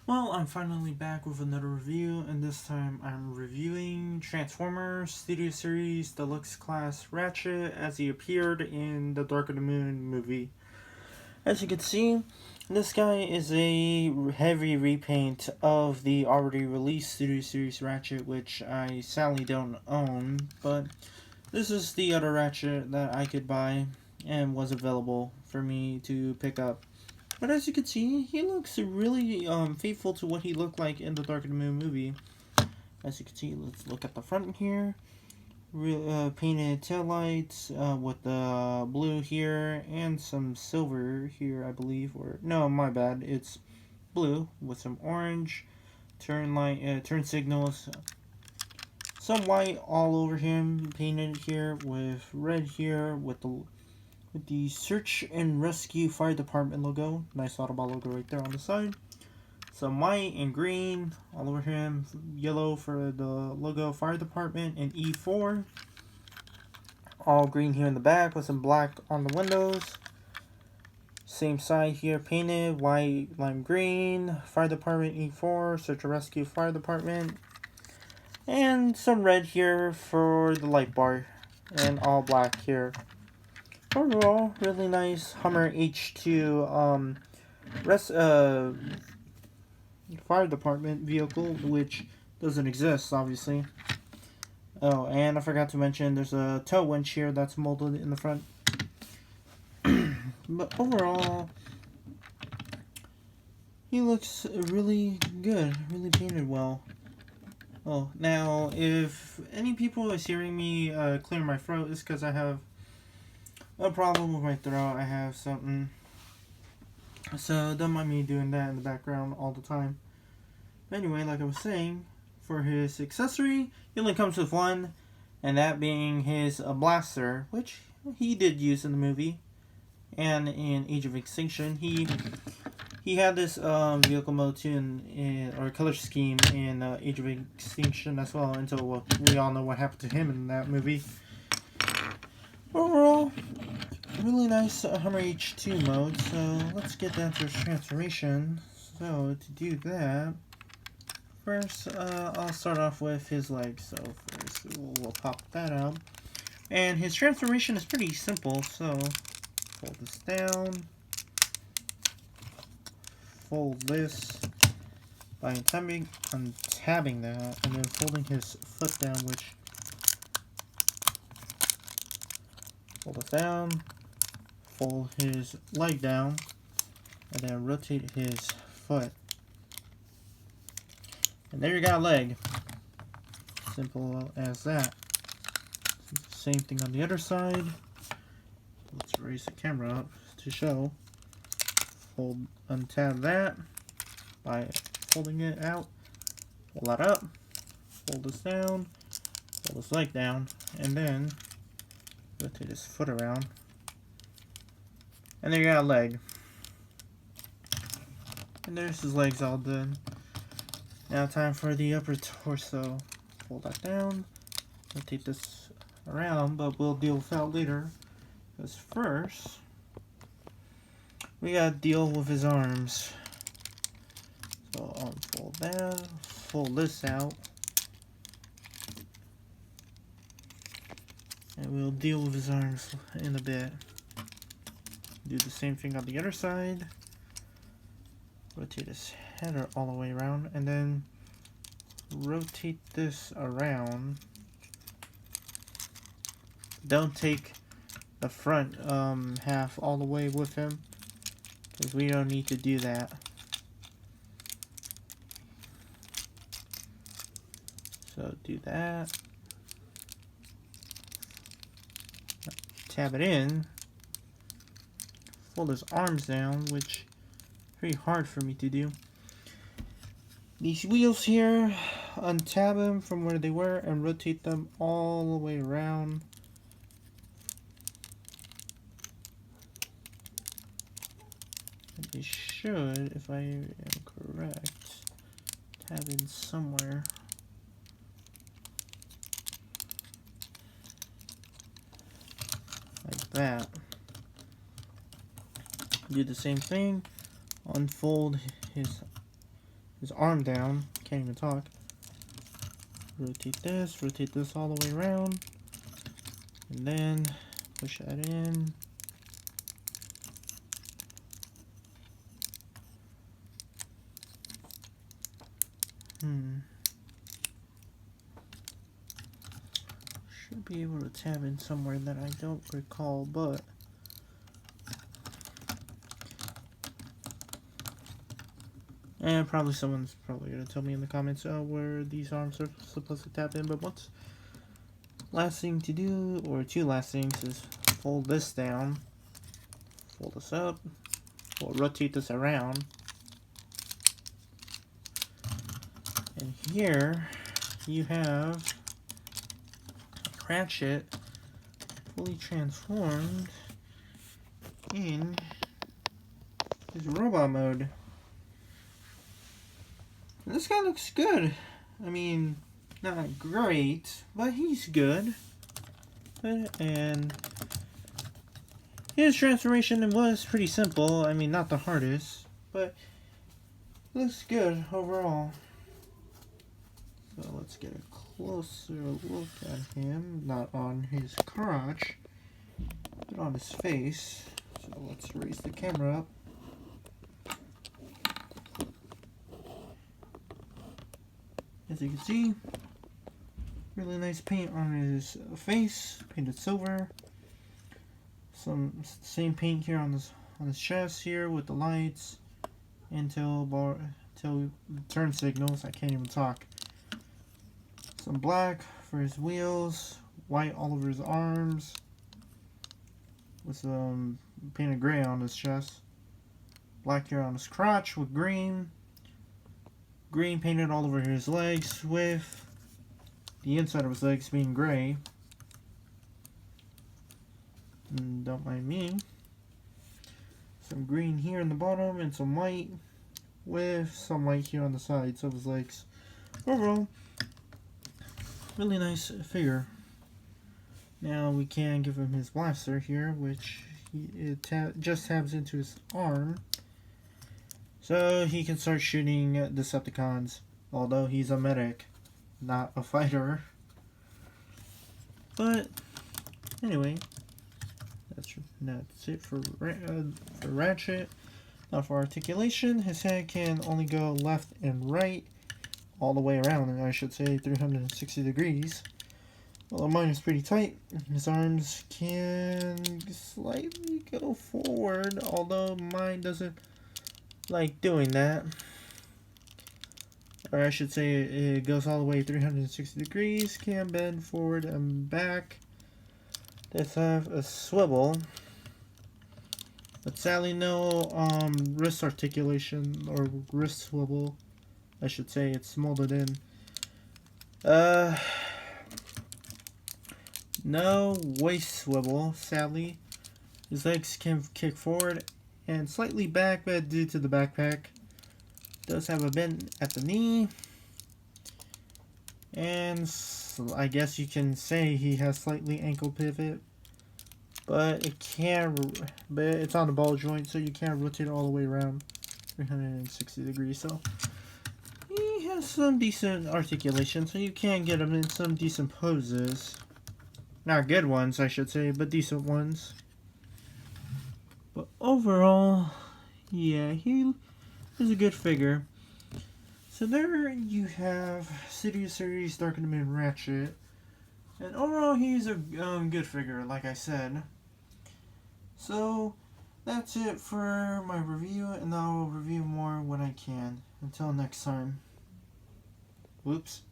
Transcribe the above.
Well, I'm finally back with another review, and this time I'm reviewing Transformers Studio Series Deluxe Class Ratchet as he appeared in the Dark of the Moon movie. As you can see, this guy is a heavy repaint of the already released Studio Series Ratchet, which I sadly don't own, but this is the other Ratchet that I could buy and was available for me to pick up. But as you can see, he looks really faithful to what he looked like in the Dark of the Moon movie. As you can see, let's look at the front here. Painted taillights with the blue here and some silver here, I believe. Or no, my bad. It's blue with some orange turn signals. Some white all over him, painted here with red here with the Search and Rescue Fire Department logo. Nice Autobot logo right there on the side. Some white and green all over him. Yellow for the logo Fire Department and E4. All green here in the back with some black on the windows. Same side here painted. White, lime green. Fire Department E4. Search and Rescue Fire Department. And some red here for the light bar. And all black here. Overall, really nice Hummer H2 fire department vehicle, which doesn't exist, obviously. Oh, and I forgot to mention there's a tow winch here that's molded in the front. But overall, he looks really good, really painted well. Oh, now, if any people is hearing me clear my throat, it's because I have a problem with my throat. I have something. So don't mind me doing that in the background all the time. But anyway, like I was saying, for his accessory, he only comes with one, and that being his blaster, which he did use in the movie and in Age of Extinction. He had this vehicle mode too, or color scheme in Age of Extinction as well. Until we all know what happened to him in that movie. Overall, really nice Hummer H2 mode, so let's get down to his transformation. So to do that, first I'll start off with his legs. So first we'll pop that out. And his transformation is pretty simple, so fold this down, fold this by untabbing that, and then folding his foot down, which fold it down, fold his leg down, and then rotate his foot. And there you got a leg. Simple as that. Same thing on the other side. Let's raise the camera up to show. Untab that by folding it out. Pull that up. Fold this down. Fold his leg down. And then rotate his foot around. And there you got a leg. And there's his legs all done. Now time for the upper torso. Fold that down. Rotate this around, but we'll deal with that later. Because first, we gotta deal with his arms. So unfold that. Fold this out. And we'll deal with his arms in a bit. Do the same thing on the other side. Rotate his head all the way around, and then rotate this around. Don't take the front half all the way with him, because we don't need to do that. So do that. Tab it in. Fold his arms down, which is pretty hard for me to do. These wheels here, untab them from where they were and rotate them all the way around. They should, if I am correct, tab in somewhere. Like that. Do the same thing. Unfold his his arm down. Can't even talk. Rotate this all the way around. And then push that in. Should be able to tab in somewhere that I don't recall, but and probably someone's probably gonna tell me in the comments where these arms are supposed to tap in. But what's last thing to do, or two last things, is fold this down, fold this up, or rotate this around, and here you have Ratchet fully transformed in his robot mode. And this guy looks good. I mean, not great, but he's good. And his transformation was pretty simple. I mean, not the hardest, but looks good overall. So let's get a closer look at him, not on his crotch, but on his face. So let's raise the camera up. As you can see, really nice paint on his face, painted silver. Some same paint here on his chest here with the lights, until turn signals. I can't even talk. Some black for his wheels, white all over his arms, with some painted gray on his chest, black here on his crotch with green, green painted all over his legs with the inside of his legs being gray. And don't mind me. Some green here in the bottom and some white, with some white here on the sides of his legs. Overall, really nice figure. Now we can give him his blaster here, which just tabs into his arm, so he can start shooting Decepticons. Although he's a medic, not a fighter. But anyway, that's it for Ratchet. Now for articulation, his head can only go left and right, all the way around, and I should say 360 degrees. Although mine is pretty tight, his arms can slightly go forward, although mine doesn't like doing that. Or I should say it goes all the way 360 degrees, can bend forward and back. Does have a swivel, but sadly no wrist articulation or wrist swivel. I should say it's molded in. No waist swivel, sadly. His legs can kick forward and slightly back, but due to the backpack, does have a bend at the knee. And I guess you can say he has slightly ankle pivot, but it's on the ball joint, so you can't rotate it all the way around 360 degrees. So he has some decent articulation, so you can get him in some decent poses. Not good ones, I should say, but decent ones. But overall, yeah, he is a good figure. So there you have Studio Series Dark of the Moon Ratchet. And overall, he's a good figure, like I said. So that's it for my review, and I'll review more when I can. Until next time. Whoops.